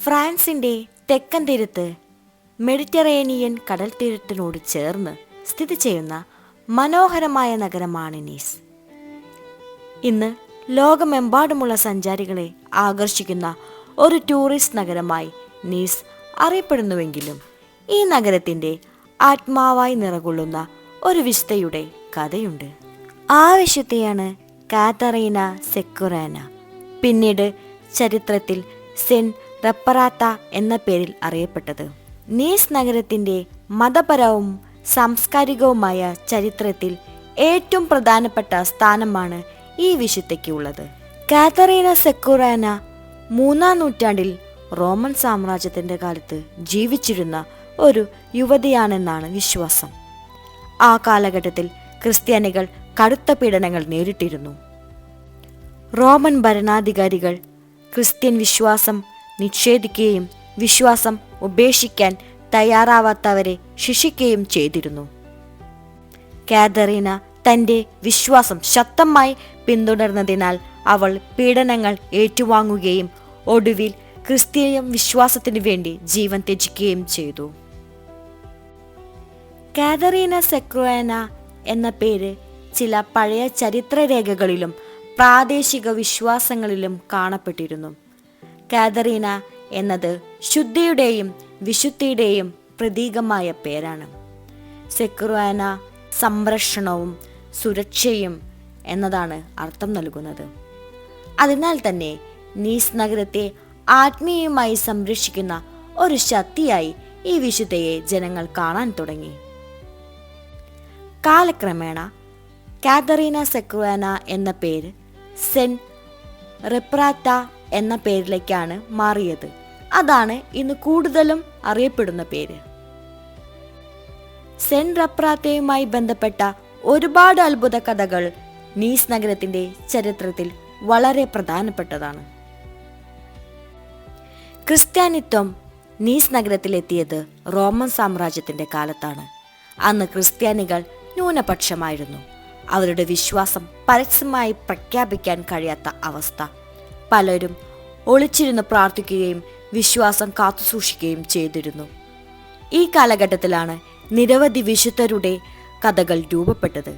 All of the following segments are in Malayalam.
ഫ്രാൻസിന്റെ തെക്കൻ തീരത്ത് മെഡിറ്ററേനിയൻ കടൽ തീരത്തിനോട് ചേർന്ന് സ്ഥിതി ചെയ്യുന്ന മനോഹരമായ നഗരമാണ് നീസ്. ഇന്ന് ലോകമെമ്പാടുമുള്ള സഞ്ചാരികളെ ആകർഷിക്കുന്ന ഒരു ടൂറിസ്റ്റ് നഗരമായി നീസ് അറിയപ്പെടുന്നുവെങ്കിലും ഈ നഗരത്തിന്റെ ആത്മാവായി നിറകൊള്ളുന്ന ഒരു വിശുദ്ധയുടെ കഥയുണ്ട്. ആ വിശുദ്ധയാണ് കാതറീന സെക്കുറാന, പിന്നീട് ചരിത്രത്തിൽ സെൻ റപ്പറാത്ത എന്ന പേരിൽ അറിയപ്പെട്ടത്. നീസ് നഗരത്തിന്റെ മതപരവും സാംസ്കാരികവുമായ ചരിത്രത്തിൽ ഏറ്റവും പ്രധാനപ്പെട്ട സ്ഥാനമാണ് ഈ വിശുദ്ധയ്ക്ക് ഉള്ളത്. കാതറീന സെക്കുറാന 3-ാം നൂറ്റാണ്ടിൽ റോമൻ സാമ്രാജ്യത്തിന്റെ കാലത്ത് ജീവിച്ചിരുന്ന ഒരു യുവതിയാണെന്നാണ് വിശ്വാസം. ആ കാലഘട്ടത്തിൽ ക്രിസ്ത്യാനികൾ കടുത്ത പീഡനങ്ങൾ നേരിട്ടിരുന്നു. റോമൻ ഭരണാധികാരികൾ ക്രിസ്ത്യൻ വിശ്വാസം നിഷേധിക്കുകയും വിശ്വാസം ഉപേക്ഷിക്കാൻ തയ്യാറാവാത്തവരെ ശിക്ഷിക്കുകയും ചെയ്തിരുന്നു. കാതറീന തന്റെ വിശ്വാസം ശക്തമായി പിന്തുടർന്നതിനാൽ അവൾ പീഡനങ്ങൾ ഏറ്റുവാങ്ങുകയും ഒടുവിൽ ക്രിസ്തീയ വിശ്വാസത്തിനു വേണ്ടി ജീവൻ ത്യജിക്കുകയും ചെയ്തു. കാതറീന സെക്കുറാന എന്ന പേര് ചില പഴയ ചരിത്രരേഖകളിലും പ്രാദേശിക വിശ്വാസങ്ങളിലും കാണപ്പെട്ടിരുന്നു. കാതറീന എന്നത് ശുദ്ധിയുടെയും വിശുദ്ധിയുടെയും പ്രതീകമായ പേരാണ്. സെക്കുറാന സംരക്ഷണവും സുരക്ഷയും എന്നതാണ് അർത്ഥം നൽകുന്നത്. അതിനാൽ തന്നെ നീസ് നഗരത്തെ ആത്മീയമായി സംരക്ഷിക്കുന്ന ഒരു ശക്തിയായി ഈ വിശുദ്ധയെ ജനങ്ങൾ കാണാൻ തുടങ്ങി. കാലക്രമേണ കാതറീന സെക്കുറാന എന്ന പേര് സെൻ റെപ്രാത്ത എന്ന പേരിലേക്കാണ് മാറിയത്. അതാണ് ഇന്ന് കൂടുതലും അറിയപ്പെടുന്ന പേര്. സെൻ റെപ്രാത്തയുമായി ബന്ധപ്പെട്ട ഒരുപാട് അത്ഭുത കഥകൾ നീസ് നഗരത്തിന്റെ ചരിത്രത്തിൽ വളരെ പ്രധാനപ്പെട്ടതാണ്. ക്രിസ്ത്യാനിത്വം നീസ് നഗരത്തിലെത്തിയത് റോമൻ സാമ്രാജ്യത്തിന്റെ കാലത്താണ്. അന്ന് ക്രിസ്ത്യാനികൾ ന്യൂനപക്ഷമായിരുന്നു. അവരുടെ വിശ്വാസം പരസ്യമായി പ്രഖ്യാപിക്കാൻ കഴിയാത്ത അവസ്ഥ. പലരും ഒളിച്ചിരുന്ന് പ്രാർത്ഥിക്കുകയും വിശ്വാസം കാത്തുസൂക്ഷിക്കുകയും ചെയ്തിരുന്നു. ഈ കാലഘട്ടത്തിലാണ് നിരവധി വിശുദ്ധരുടെ കഥകൾ രൂപപ്പെട്ടത്.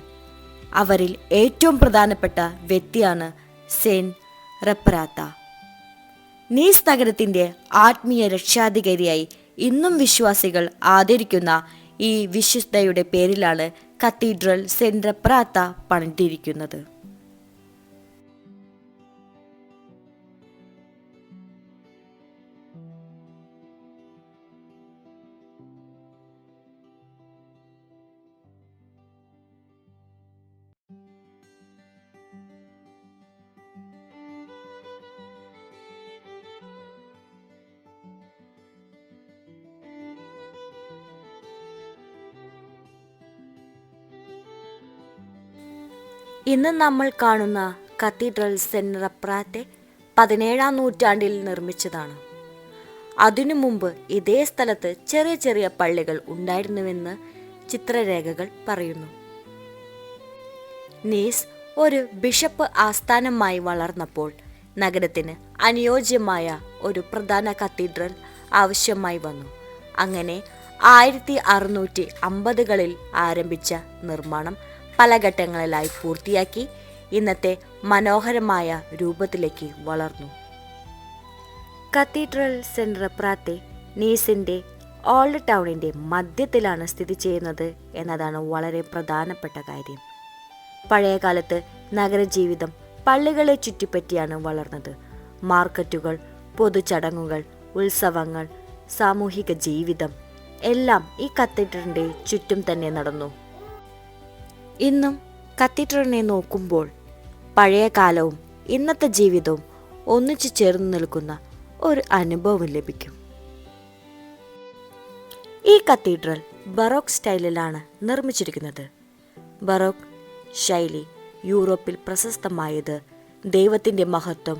അവരിൽ ഏറ്റവും പ്രധാനപ്പെട്ട വ്യക്തിയാണ് സെൻ റെപ്രാത്ത. നീസ് നഗരത്തിന്റെ ആത്മീയ രക്ഷാധികാരിയായി ഇന്നും വിശ്വാസികൾ ആദരിക്കുന്ന ഈ വിശുദ്ധയുടെ പേരിലാണ് കത്തീഡ്രൽ സെൻ റെപ്രാത്ത പണിതിരിക്കുന്നത്. ഇന്ന് നമ്മൾ കാണുന്ന കത്തീഡ്രൽ സെൻ റെപ്രാത്തെ 17-ാം നൂറ്റാണ്ടിൽ നിർമ്മിച്ചതാണ്. അതിനു മുമ്പ് ഇതേ സ്ഥലത്ത് ചെറിയ ചെറിയ പള്ളികൾ ഉണ്ടായിരുന്നുവെന്ന് ചിത്രരേഖകൾ പറയുന്നു. നീസ് ഒരു ബിഷപ്പ് ആസ്ഥാനമായി വളർന്നപ്പോൾ നഗരത്തിന് അനുയോജ്യമായ ഒരു പ്രധാന കത്തീഡ്രൽ ആവശ്യമായി വന്നു. അങ്ങനെ 1650-കളിൽ ആരംഭിച്ച നിർമ്മാണം പല ഘട്ടങ്ങളിലായി പൂർത്തിയാക്കി ഇന്നത്തെ മനോഹരമായ രൂപത്തിലേക്ക് വളർന്നു. കത്തീഡ്രൽ സെൻ റെപ്രാത്തെ നീസിന്റെ ഓൾഡ് ടൗണിന്റെ മധ്യത്തിലാണ് സ്ഥിതി ചെയ്യുന്നത് എന്നതാണ് വളരെ പ്രധാനപ്പെട്ട കാര്യം. പഴയകാലത്ത് നഗരജീവിതം പള്ളികളെ ചുറ്റിപ്പറ്റിയാണ് വളർന്നത്. മാർക്കറ്റുകൾ, പൊതുചടങ്ങുകൾ, ഉത്സവങ്ങൾ, സാമൂഹിക ജീവിതം എല്ലാം ഈ കത്തീഡ്രലിന്റെ ചുറ്റും തന്നെ നടന്നു. ഇന്നും കത്തീഡ്രലിനെ നോക്കുമ്പോൾ പഴയ കാലവും ഇന്നത്തെ ജീവിതവും ഒന്നിച്ചു ചേർന്ന് നിൽക്കുന്ന ഒരു അനുഭവം ലഭിക്കും. ഈ കത്തീഡ്രൽ ബറോക്ക് സ്റ്റൈലിലാണ് നിർമ്മിച്ചിരിക്കുന്നത്. ബറോക്ക് ശൈലി യൂറോപ്പിൽ പ്രശസ്തമായത് ദൈവത്തിന്റെ മഹത്വം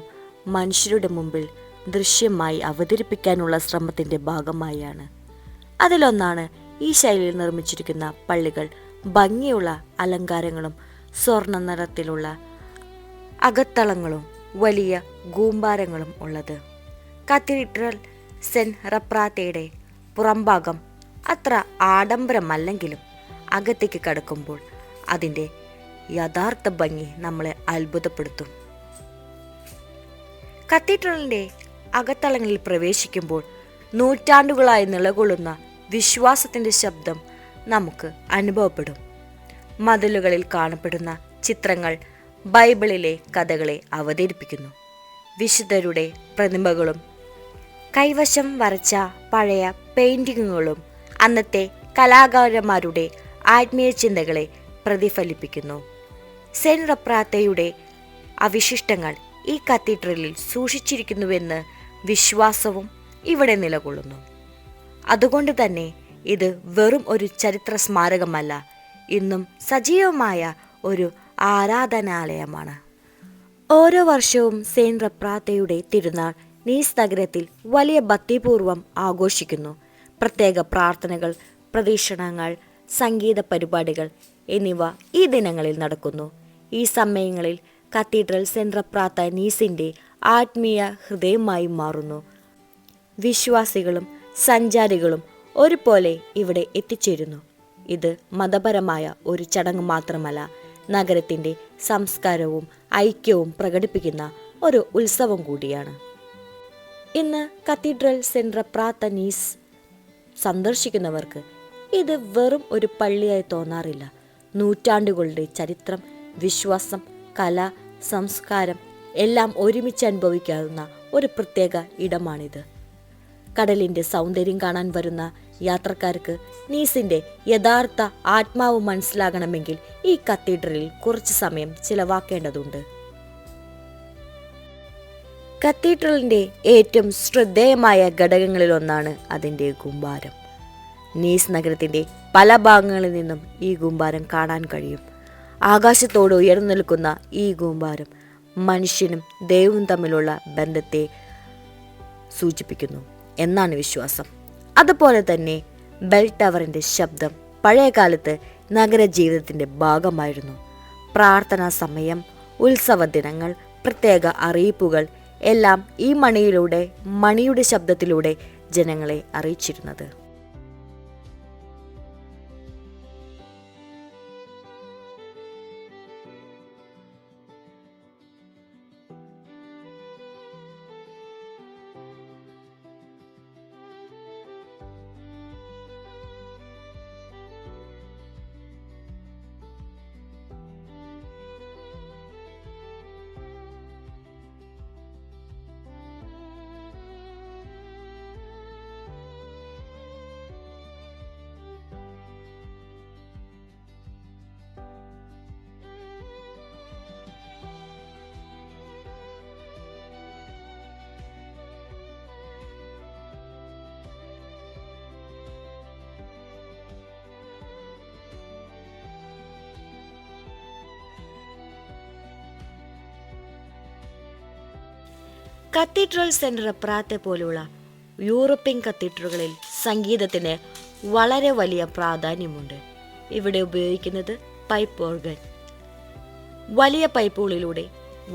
മനുഷ്യരുടെ മുമ്പിൽ ദൃശ്യമായി അവതരിപ്പിക്കാനുള്ള ശ്രമത്തിന്റെ ഭാഗമായാണ്. അതിലൊന്നാണ് ഈ ശൈലിയിൽ നിർമ്മിച്ചിരിക്കുന്ന പള്ളികൾ ഭംഗിയുള്ള അലങ്കാരങ്ങളും സ്വർണ്ണ നിറത്തിലുള്ള അകത്തളങ്ങളും വലിയ കൂമ്പാരങ്ങളും ഉള്ളത്. കത്തീഡ്രൽ സെന്റ് റപ്രാത്തയുടെ പുറംഭാഗം അത്ര ആഡംബരമല്ലെങ്കിലും അകത്തേക്ക് കടക്കുമ്പോൾ അതിൻ്റെ യഥാർത്ഥ ഭംഗി നമ്മളെ അത്ഭുതപ്പെടുത്തും. കത്തീഡ്രലിൻ്റെ അകത്തളങ്ങളിൽ പ്രവേശിക്കുമ്പോൾ നൂറ്റാണ്ടുകളായി നിലകൊള്ളുന്ന വിശ്വാസത്തിൻ്റെ ശബ്ദം നമുക്ക് അനുഭവപ്പെടും. മതിലുകളിൽ കാണപ്പെടുന്ന ചിത്രങ്ങൾ ബൈബിളിലെ കഥകളെ അവതരിപ്പിക്കുന്നു. വിശുദ്ധരുടെ പ്രതിമകളും കൈവശം വരച്ച പഴയ പെയിന്റിങ്ങുകളും അന്നത്തെ കലാകാരന്മാരുടെ ആത്മീയ ചിന്തകളെ പ്രതിഫലിപ്പിക്കുന്നു. സെന്റ് റപ്രാത്തയുടെ അവശിഷ്ടങ്ങൾ ഈ കത്തീഡ്രലിൽ സൂക്ഷിച്ചിരിക്കുന്നുവെന്ന് വിശ്വാസവും ഇവിടെ നിലകൊള്ളുന്നു. അതുകൊണ്ട് തന്നെ ഇത് വെറും ഒരു ചരിത്ര സ്മാരകമല്ല, ഇന്നും സജീവമായ ഒരു ആരാധനാലയമാണ്. ഓരോ വർഷവും സെന്റ് റപ്രാത്തയുടെ തിരുനാൾ നീസ് നഗരത്തിൽ വലിയ ഭക്തിപൂർവ്വം ആഘോഷിക്കുന്നു. പ്രത്യേക പ്രാർത്ഥനകൾ, പ്രദക്ഷിണങ്ങൾ, സംഗീത പരിപാടികൾ എന്നിവ ഈ ദിനങ്ങളിൽ നടക്കുന്നു. ഈ സമയങ്ങളിൽ കത്തീഡ്രൽ സെന്റ് റപ്രാത്ത നീസിൻ്റെ ആത്മീയ ഹൃദയമായി മാറുന്നു. വിശ്വാസികളും സഞ്ചാരികളും ഒരുപോലെ ഇവിടെ എത്തിച്ചേരുന്നു. ഇത് മതപരമായ ഒരു ചടങ്ങ് മാത്രമല്ല, നഗരത്തിൻ്റെ സംസ്കാരവും ഐക്യവും പ്രകടിപ്പിക്കുന്ന ഒരു ഉത്സവം കൂടിയാണ്. ഇന്ന് കത്തീഡ്രൽ സെന്റ് റപ്രാത്ത നീസ് സന്ദർശിക്കുന്നവർക്ക് ഇത് വെറും ഒരു പള്ളിയായി തോന്നാറില്ല. നൂറ്റാണ്ടുകളുടെ ചരിത്രം, വിശ്വാസം, കല, സംസ്കാരം എല്ലാം ഒരുമിച്ച് അനുഭവിക്കാവുന്ന ഒരു പ്രത്യേക ഇടമാണിത്. കടലിൻ്റെ സൗന്ദര്യം കാണാൻ വരുന്ന യാത്രക്കാർക്ക് നീസിൻ്റെ യഥാർത്ഥ ആത്മാവ് മനസ്സിലാകണമെങ്കിൽ ഈ കത്തീഡ്രലിൽ കുറച്ച് സമയം ചിലവാക്കേണ്ടതുണ്ട്. കത്തീഡ്രലിൻ്റെ ഏറ്റവും ശ്രദ്ധേയമായ ഘടകങ്ങളിലൊന്നാണ് അതിൻ്റെ ഗുംബാരം. നീസ് നഗരത്തിൻ്റെ പല ഭാഗങ്ങളിൽ നിന്നും ഈ ഗുംബാരം കാണാൻ കഴിയും. ആകാശത്തോട് ഉയർന്നു നിൽക്കുന്ന ഈ ഗുംബാരം മനുഷ്യനും ദൈവവും തമ്മിലുള്ള ബന്ധത്തെ സൂചിപ്പിക്കുന്നു എന്നാണ് വിശ്വാസം. അതുപോലെ തന്നെ ബെൽ ടവറിൻ്റെ ശബ്ദം പഴയകാലത്ത് നഗരജീവിതത്തിൻ്റെ ഭാഗമായിരുന്നു. പ്രാർത്ഥനാ സമയം, ഉത്സവ ദിനങ്ങൾ, പ്രത്യേക അറിയിപ്പുകൾ എല്ലാം ഈ മണിയുടെ ശബ്ദത്തിലൂടെ ജനങ്ങളെ അറിയിച്ചിരുന്നത്. കത്തീഡ്രൽ സെന്റ് റപ്രാത്ത പോലുള്ള യൂറോപ്യൻ കത്തീഡ്രലുകളിൽ സംഗീതത്തിന് വളരെ വലിയ പ്രാധാന്യമുണ്ട്. ഇവിടെ ഉപയോഗിക്കുന്നത് പൈപ്പ് ഓർഗൻ. വലിയ പൈപ്പുകളിലൂടെ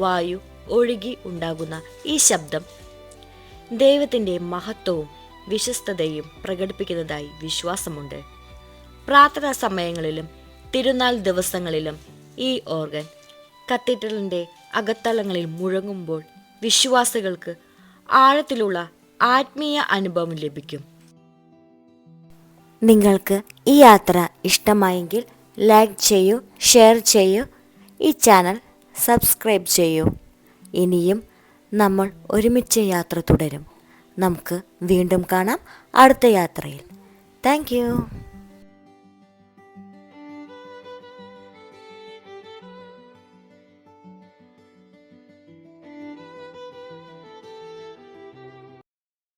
വായു ഒഴുകി ഉണ്ടാകുന്ന ഈ ശബ്ദം ദൈവത്തിൻ്റെ മഹത്വവും വിശ്വസ്തതയും പ്രകടിപ്പിക്കുന്നതായി വിശ്വാസമുണ്ട്. പ്രാർത്ഥനാ സമയങ്ങളിലും തിരുനാൾ ദിവസങ്ങളിലും ഈ ഓർഗൻ കത്തീഡ്രലിൻ്റെ അകത്തളങ്ങളിൽ മുഴങ്ങുമ്പോൾ വിശ്വാസികൾക്ക് ആഴത്തിലുള്ള ആത്മീയ അനുഭവം ലഭിക്കും. നിങ്ങൾക്ക് ഈ യാത്ര ഇഷ്ടമായെങ്കിൽ ലൈക്ക് ചെയ്യൂ, ഷെയർ ചെയ്യൂ, ഈ ചാനൽ സബ്സ്ക്രൈബ് ചെയ്യൂ. ഇനിയും നമ്മൾ ഒരുമിച്ച് യാത്ര തുടരും. നമുക്ക് വീണ്ടും കാണാം അടുത്ത യാത്രയിൽ. Thank you.